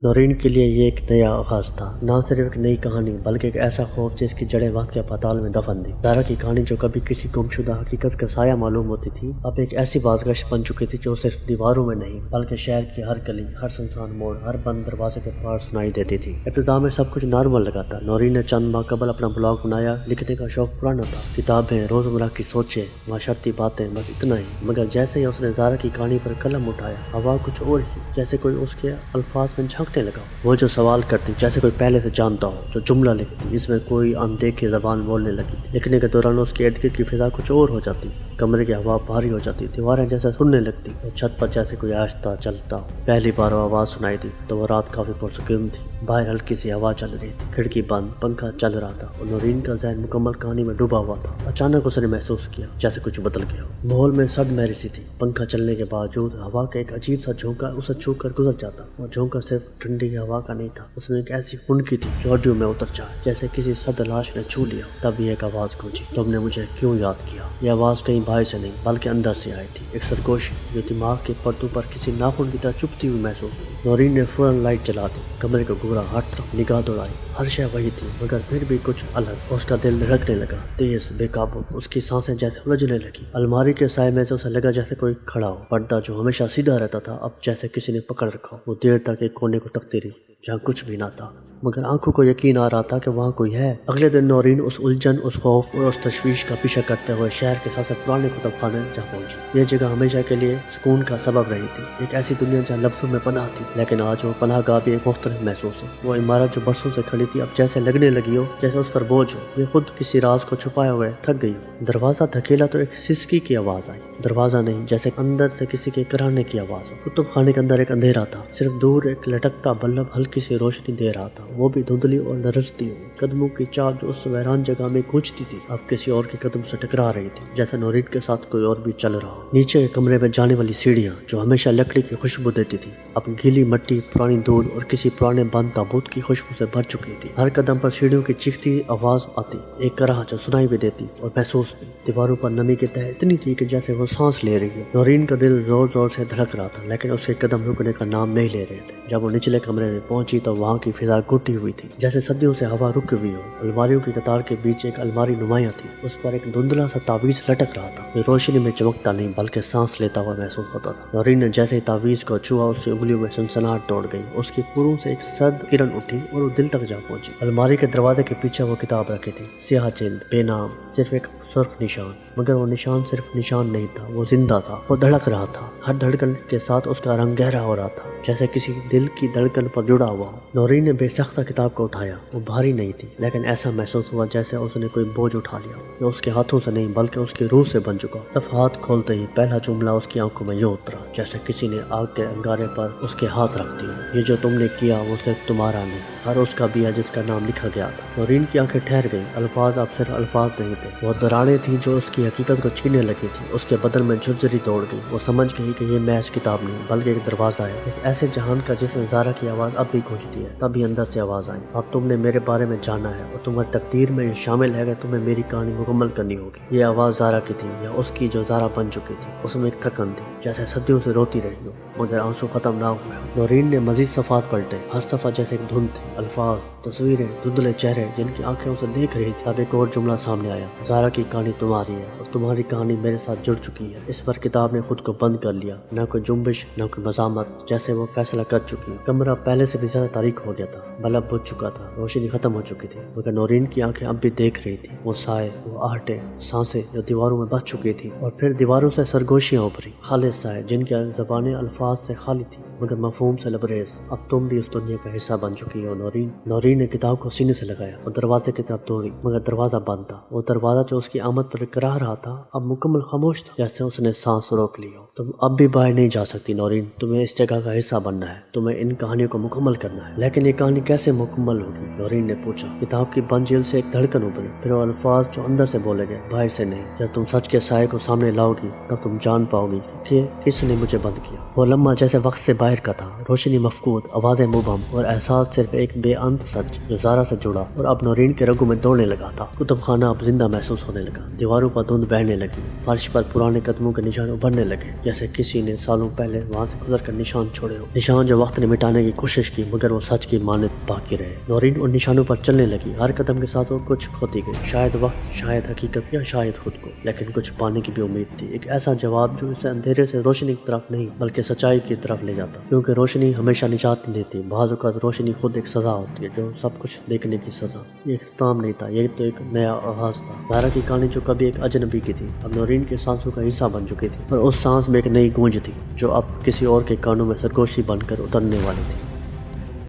नौरीन के लिए ये एक नया आगाज था, न सिर्फ एक नई कहानी बल्कि एक ऐसा खौफ जिसकी जड़ें वाक़या पाताल में दफन थी। ज़ारा की कहानी जो कभी किसी गुमशुदा हकीकत का साया मालूम होती थी, अब एक ऐसी बाज़गश्त बन चुकी थी जो सिर्फ दीवारों में नहीं बल्कि शहर की हर गली, हर सुनसान मोड़, हर बंद दरवाजे के पार सुनाई देती थी। इब्तिदा में सब कुछ नॉर्मल लगा था। नौरीन ने चंद माह कबल अपना ब्लॉग बनाया। लिखने का शौक पुराना था, किताबें, रोज़मर्रा की सोचें, माशरती बातें, बस इतना ही। मगर जैसे ही उसने ज़ारा की कहानी पर कलम उठाया, हवा कुछ और ही, जैसे कोई उसके अल्फाज में झांकने लगा। वो जो सवाल करती जैसे कोई पहले से जानता हो, जो जुमला लिखती जिसमें कोई अनदेखी ज़बान बोलने लगी। लिखने के दौरान उसके इर्द गिर्द की फिजा कुछ और हो जाती, कमरे की हवा भारी हो जाती, दीवारें जैसे सुनने लगती और छत पर जैसे कोई आहिस्ता चलता हो। पहली बार वो आवाज़ सुनाई दी तो वो रात काफ़ी पुरसुकून थी। बाहर हल्की सी हवा चल रही थी, खिड़की बंद, पंखा चल रहा था और नौरीन का ज़हन मुकम्मल कहानी में डूबा हुआ था। अचानक उसने महसूस किया जैसे कुछ बदल गया। माहौल में सद महरी सी थी। पंखा चलने के बावजूद हवा का एक अजीब सा झोंका उसे छू कर गुजर जाता। वो झोंका सिर्फ ठंडी हवा का नहीं था, उसमें एक ऐसी फुनकी थी जो हड्डियों में उतर जाए, जैसे किसी सद लाश ने छू लिया। तब एक आवाज़ गूंजी, तुमने मुझे क्यों याद किया। यह आवाज़ कहीं बाहर से नहीं बल्कि अंदर से आई थी, एक सरगोशी जो दिमाग के पर्दों पर किसी नाखून की तरह चुभती हुई महसूस हुई। नौरीन ने फौरन लाइट जला दी, कमरे को घूरा, हर तरफ निगाह दौड़ाई। हर शय वही थी मगर फिर भी कुछ अलग। उसका दिल धड़कने लगा, तेज, बेकाबू। उसकी सांसें जैसे उलझने लगी। अलमारी के साए में से उसे लगा जैसे कोई खड़ा हो। पर्दा जो हमेशा सीधा रहता था अब जैसे किसी ने पकड़ रखा हो। वो देर तक एक कोने को तकती रही जहाँ कुछ भी ना था, मगर आंखों को यकीन आ रहा था कि वहाँ कोई है। अगले दिन नौरीन उस उलझन, उस खौफ और उस तशवीश का पीछा करते हुए शहर के सबसे पुराने कुतुब खाने जा पहुंची। यह जगह हमेशा के लिए सुकून का सबब रही थी, एक ऐसी दुनिया जहाँ लफ्ज़ों में पनाह थी। लेकिन आज वो पनाह गाह भी एक मुख्तलिफ महसूस है। वो इमारत जो बरसों से खड़ी थी अब जैसे लगने लगी हो जैसे उस पर बोझ हो, ये खुद किसी राज को छुपाए हुए थक गई हो। दरवाज़ा धकेला तो एक सिसकी की आवाज़ आई। दरवाज़ा नहीं, जैसे अंदर से किसी के कराने की आवाज़ हो। कुतुब खाने के अंदर एक अंधेरा था, सिर्फ दूर एक लटकता बल्ब हल्की सी रोशनी दे रहा था, वो भी धुंधली और नरसती हुई। कदमों की चाल जो उस वीरान जगह में गूंजती थी अब किसी और के कदम से टकरा रही थी, जैसे नौरीन के साथ कोई और भी चल रहा हो। नीचे के कमरे में जाने वाली सीढ़ियाँ जो हमेशा लकड़ी की खुशबू देती थी अब गीली मिट्टी, पुरानी दूध और किसी पुराने बंद ताबूत की खुशबू से भर चुकी थी। हर कदम पर सीढ़ियों की चीखती आवाज़ आती, एक कराह जो सुनाई भी देती और महसूस भी। दीवारों पर नमी की तह इतनी थी कि जैसे वो सांस ले रही है। नौरीन का दिल जोर जोर से धड़क रहा था, लेकिन उसके कदम रुकने का नाम नहीं ले रहे थे। जब वो निचले कमरे में पहुंची तो वहाँ की फिजा घुटी हुई थी, जैसे सदियों से हवा रुकी हुई हो। अलमारियों की कतार के बीच एक अलमारी नुमाया थी, उस पर एक धुंधला सा तावीज़ लटक रहा था। ये रोशनी में चमकता नहीं बल्कि सांस लेता हुआ महसूस होता था। नौरीन ने जैसे ही तावीज़ को छुआ उसकी उंगलियों में सनसनाहट दौड़ गई। उसकी पुरों से एक सर्द किरण उठी और वो दिल तक जा पहुंची। अलमारी के दरवाजे के पीछे वो किताब रखी थी, स्याह जिल्द, बेनाम, सिर्फ एक सुर्ख निशान। मगर वो निशान सिर्फ निशान नहीं था, वो जिंदा था, वो धड़क रहा था। हर धड़कन के साथ उसका रंग गहरा हो रहा था, जैसे किसी दिल की धड़कन पर जुड़ा हुआ हो। नौरीन ने बेसख्ता किताब को उठाया। वो भारी नहीं थी, लेकिन ऐसा महसूस हुआ जैसे उसने कोई बोझ उठा लिया। ये उसके हाथों से नहीं बल्कि उसकी रूह से बन चुका। सिर्फ हाथ खोलते ही पहला जुमला उसकी आंखों में यूं उतरा जैसे किसी ने आग के अंगारे पर उसके हाथ रख दिए। ये जो तुमने किया वो सिर्फ तुम्हारा नहीं, हर उसका भी है जिसका नाम लिखा गया था। नौरीन की आंखें ठहर गईं। अल्फाज अब सिर्फ अल्फाज नहीं थे, वो दरारें थी जो उसकी हकीकत को छीनने लगी थी। उसके बदन में झुरझुरी दौड़ गई। वो समझ गई कि ये महज किताब नहीं बल्कि एक दरवाजा है, एक ऐसे जहान का जिसमें ज़ारा की आवाज़ अब भी गूंजती है। तभी अंदर से आवाज़ आई, अब तुमने मेरे बारे में जाना है और तुम्हारी तकदीर में ये शामिल है कि तुम्हें मेरी कहानी मुकम्मल करनी होगी। ये आवाज़ ज़ारा की थी, या उसकी जो ज़ारा बन चुकी थी। उसमें एक थकन थी, जैसे सदियों से रोती रही हो मगर आंसू खत्म ना हुए। नौरीन ने मजीद सफ़ात पलटे, हर सफ़ा जैसे एक धुन थी, अल्फाज, तस्वीरें, धुंधले चेहरे जिनकी आंखें उसे देख रही थी। तब एक और जुमला सामने आया, ज़ारा की कहानी तुम्हारी है और तुम्हारी कहानी मेरे साथ जुड़ चुकी है। इस पर किताब ने खुद को बंद कर लिया, न कोई जुम्बिश न कोई मज़ामत, जैसे वो फैसला कर चुकी है। कमरा पहले से भी ज़्यादा तारीक हो गया था, बल्ब बुझ चुका था, रोशनी खत्म हो चुकी थी, मगर नौरीन की आंखें अब भी देख रही थी। वो साए, वो आहटें, सांसें जो दीवारों में बस चुकी थी और फिर दीवारों से सरगोशियाँ उभरी, खालिस साए जिनकी ज़बानें अल्फाज से खाली थी मगर मफहूम से लबरेज। अब तुम भी उस दुनिया का हिस्सा बन चुकी हो नौरीन। नौरीन ने किताब को सीने से लगाया और दरवाजे की तरफ दौड़ी, मगर दरवाजा बंद था। वो दरवाजा जो उसकी आमद पर कराह रहा था अब मुकम्मल खामोश था, जैसे उसने सांस रोक ली हो। तुम अब भी बाहर नहीं जा सकती नौरीन, तुम्हें इस जगह का हिस्सा बनना है, तुम्हें इन कहानियों को मुकम्मल करना है। लेकिन ये कहानी कैसे मुकम्मल होगी, नौरीन ने पूछा। किताब की बंद जेल से एक धड़कन उभरी, फिर वो अल्फाज जो अंदर से बोले गए, बाहर से नहीं। जब तुम सच के साए को सामने लाओगी तब तुम जान पाओगी कि किसने मुझे बंद किया। वो لمحہ جیسے وقت سے باہر کا تھا، روشنی مفقود، آوازیں مبہم اور احساس صرف ایک بے انت سچ جو زارا سے جڑا اور اب نورین کے رگوں میں دوڑنے لگا تھا۔ کتب خانہ اب زندہ محسوس ہونے لگا، دیواروں پر دھند بہنے لگی، فرش پر پرانے قدموں کے نشان ابھرنے لگے جیسے کسی نے سالوں پہلے وہاں سے گزر کر نشان چھوڑے ہو، نشان جو وقت نے مٹانے کی کوشش کی مگر وہ سچ کی مانند باقی رہے۔ نورین ان نشانوں پر چلنے لگی، ہر قدم کے ساتھ وہ کچھ کھوتی گئی، شاید وقت، شاید حقیقت یا شاید خود کو، لیکن کچھ پانے کی بھی امید تھی، ایک ایسا جواب جو اسے اندھیرے سے روشنی کی طرف نہیں بلکہ سچائی کی طرف لے جاتا، کیونکہ روشنی ہمیشہ نجات نہیں دیتی، بعض اوقات روشنی خود ایک سزا ہوتی ہے، جو سب کچھ دیکھنے کی سزا۔ یہ اختتام نہیں تھا، یہ تو ایک نیا آغاز تھا۔ زہرا کی کہانی جو کبھی ایک اجنبی کی تھی اب نورین کے سانسوں کا حصہ بن چکی تھی، اور اس سانس میں ایک نئی گونج تھی جو اب کسی اور کے کانوں میں سرگوشی بن کر اترنے والی تھی۔